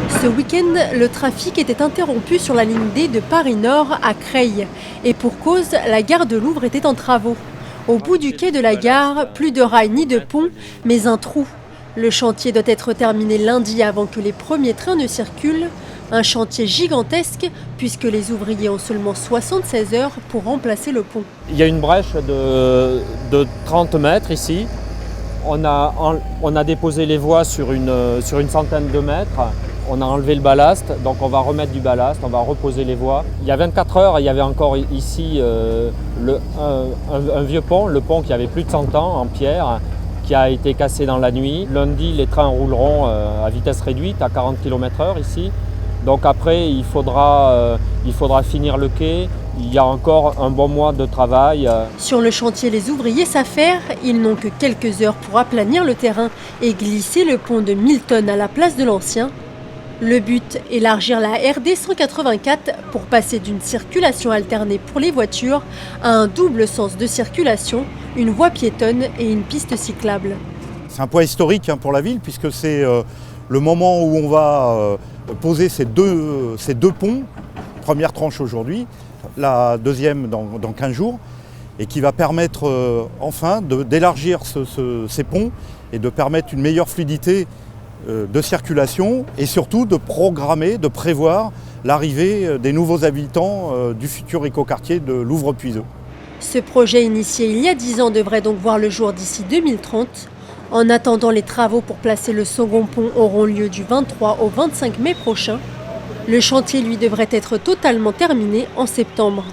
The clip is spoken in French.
Ce week-end, le trafic était interrompu sur la ligne D de Paris-Nord à Creil. Et pour cause, la gare de Louvre était en travaux. Au bout du quai de la gare, plus de rails ni de pont, mais un trou. Le chantier doit être terminé lundi avant que les premiers trains ne circulent. Un chantier gigantesque puisque les ouvriers ont seulement 76 heures pour remplacer le pont. Il y a une brèche de 30 mètres ici. On a déposé les voies sur une centaine de mètres. On a enlevé le ballast, donc on va remettre du ballast, on va reposer les voies. Il y a 24 heures, il y avait encore ici un vieux pont, le pont qui avait plus de 100 ans en pierre, qui a été cassé dans la nuit. Lundi, les trains rouleront à vitesse réduite, à 40 km/h ici. Donc après, il faudra finir le quai. Il y a encore un bon mois de travail. Sur le chantier, les ouvriers s'affairent. Ils n'ont que quelques heures pour aplanir le terrain et glisser le pont de 1000 tonnes à la place de l'ancien. Le but, élargir la RD 184 pour passer d'une circulation alternée pour les voitures à un double sens de circulation, une voie piétonne et une piste cyclable. C'est un point historique pour la ville puisque c'est le moment où on va poser ces deux ponts, première tranche aujourd'hui, la deuxième dans 15 jours, et qui va permettre enfin d'élargir ces ponts et de permettre une meilleure fluidité de circulation et surtout de programmer, de prévoir l'arrivée des nouveaux habitants du futur écoquartier de Louvre-Puiseux. Ce projet initié il y a 10 ans devrait donc voir le jour d'ici 2030. En attendant, les travaux pour placer le second pont auront lieu du 23 au 25 mai prochain. Le chantier, lui, devrait être totalement terminé en septembre.